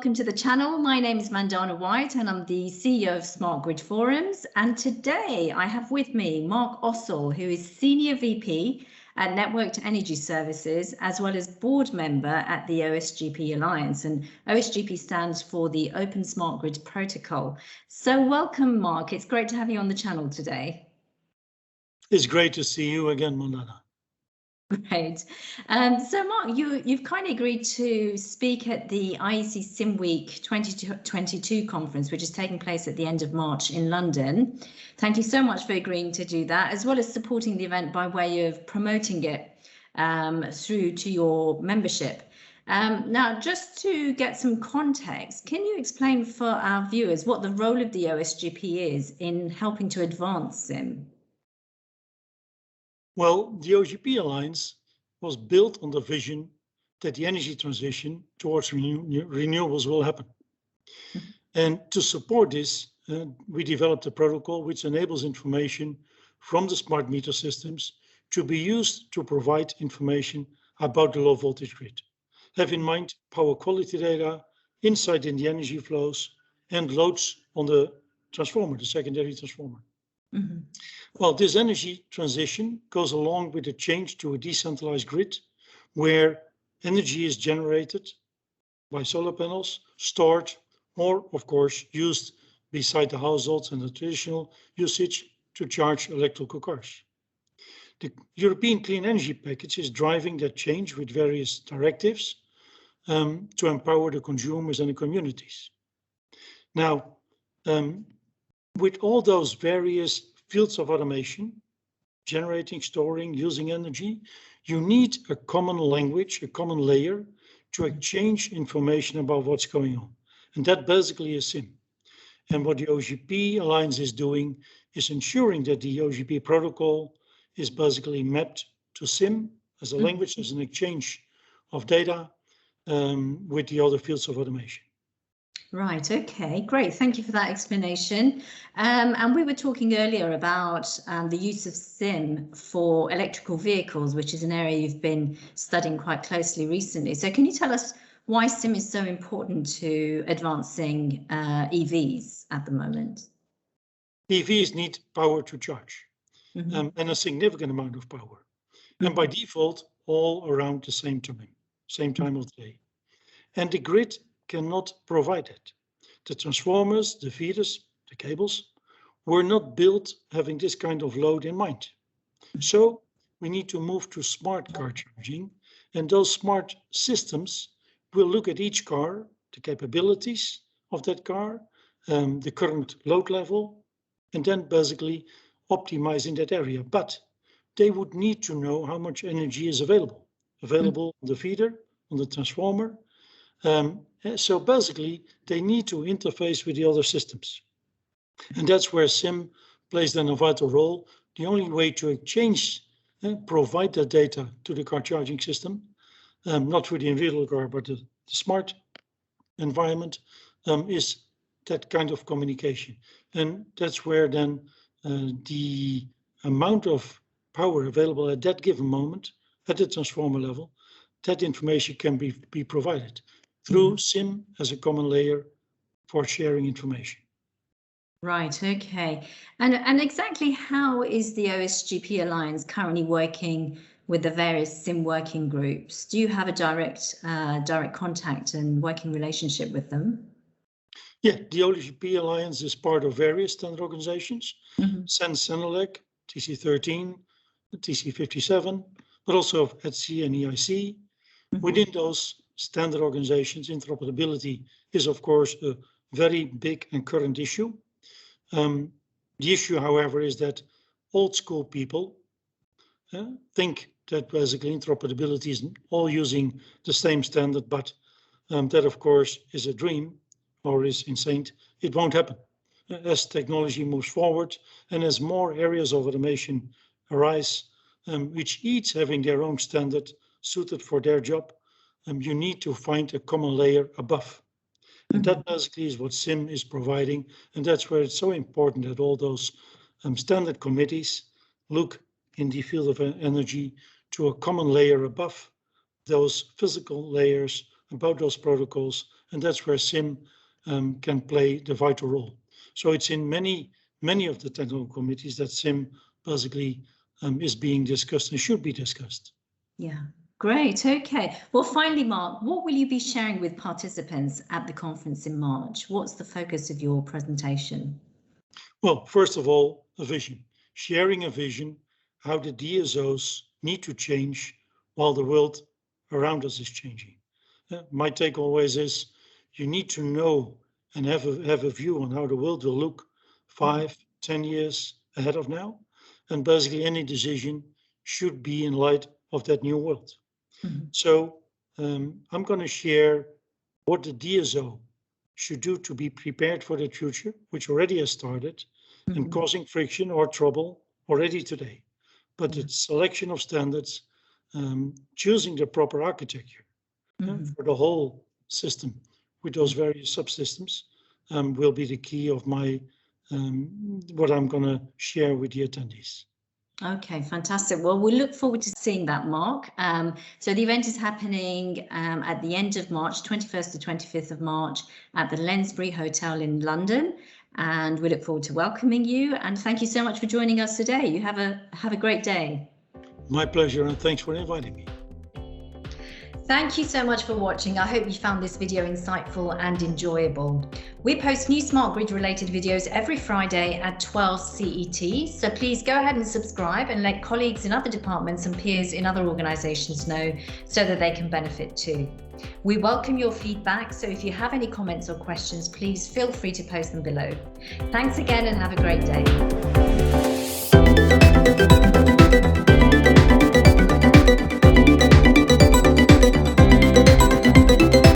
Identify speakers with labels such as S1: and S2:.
S1: welcome to the channel. My name is Mandana White and I'm the CEO of Smart Grid Forums. And today I have with me Mark Ossel, who is Senior VP at Networked Energy Services, as well as board member at the OSGP Alliance. And OSGP stands for the Open Smart Grid Protocol. So welcome, Mark. It's great to have you on the channel today.
S2: It's great to see you again, Mandana.
S1: Great. So Mark, you've kindly agreed to speak at the IEC CIM Week 2022 conference, which is taking place at the end of March in London. Thank you so much for agreeing to do that, as well as supporting the event by way of promoting it through to your membership. Now, just to get some context, can you explain for our viewers what the role of the OSGP is in helping to advance CIM?
S2: Well, the OSGP Alliance was built on the vision that the energy transition towards renewables will happen. And to support this, we developed a protocol which enables information from the smart meter systems to be used to provide information about the low voltage grid. Have in mind power quality data, insight in the energy flows, and loads on the transformer, the secondary transformer. Mm-hmm. Well, this energy transition goes along with a change to a decentralized grid where energy is generated by solar panels, stored, or of course used beside the households and the traditional usage to charge electrical cars. The European Clean Energy Package is driving that change with various directives to empower the consumers and the communities. Now, with all those various fields of automation, generating, storing, using energy, you need a common language, a common layer to exchange information about what's going on. And that basically is CIM. And what the OSGP Alliance is doing is ensuring that the OSGP protocol is basically mapped to CIM as a language, as an exchange of data with the other fields of automation.
S1: Right, okay, great. Thank you for that explanation. And we were talking earlier about the use of CIM for electrical vehicles, which is an area you've been studying quite closely recently. So can you tell us why CIM is so important to advancing EVs at the moment?
S2: EVs need power to charge, and a significant amount of power. And by default, all around the same time of the day. And the grid cannot provide it. The transformers, the feeders, the cables were not built having this kind of load in mind. So we need to move to smart car charging, and those smart systems will look at each car, the capabilities of that car, the current load level, and then basically optimize in that area. But they would need to know how much energy is available on the feeder, on the transformer. So basically, they need to interface with the other systems. And that's where CIM plays then a vital role. The only way to exchange, provide that data to the car charging system, not for the individual car, but the smart environment, is that kind of communication. And that's where then the amount of power available at that given moment, at the transformer level, that information can be provided through CIM as a common layer for sharing information.
S1: Right, okay. And exactly how is the OSGP Alliance currently working with the various CIM working groups? Do you have a direct contact and working relationship with them?
S2: Yeah, the OSGP Alliance is part of various standard organizations, CEN-CENELEC, TC13, TC57, but also ETSI and EIC. Within those standard organizations, interoperability is, of course, a very big and current issue. The issue, however, is that old school people think that basically interoperability is all using the same standard, but that, of course, is a dream or is insane. It won't happen. As technology moves forward and as more areas of automation arise, which each having their own standard suited for their job, you need to find a common layer above. And that basically is what CIM is providing. And that's where it's so important that all those standard committees look in the field of energy to a common layer above those physical layers about those protocols, and that's where CIM can play the vital role. So it's in many of the technical committees that CIM basically is being discussed and should be discussed.
S1: Yeah, great. Okay. Well, finally, Mark, what will you be sharing with participants at the conference in March? What's the focus of your presentation?
S2: Well, first of all, a vision. Sharing a vision, how the DSOs need to change while the world around us is changing. My take always is you need to know and have a view on how the world will look 5, 10 years ahead of now. And basically any decision should be in light of that new world. Mm-hmm. So I'm going to share what the DSO should do to be prepared for the future, which already has started, mm-hmm. and causing friction or trouble already today. But the selection of standards, choosing the proper architecture for the whole system with those various subsystems will be the key of my what I'm going to share with the attendees.
S1: Okay, fantastic. Well, we look forward to seeing that, Mark. So the event is happening at the end of March, 21st to 25th of March at the Lensbury Hotel in London. And we look forward to welcoming you. And thank you so much for joining us today. You have a great day.
S2: My pleasure, and thanks for inviting me.
S1: Thank you so much for watching. I hope you found this video insightful and enjoyable. We post new smart grid related videos every Friday at 12 CET, so please go ahead and subscribe and let colleagues in other departments and peers in other organisations know so that they can benefit too. We welcome your feedback, so if you have any comments or questions, please feel free to post them below. Thanks again and have a great day.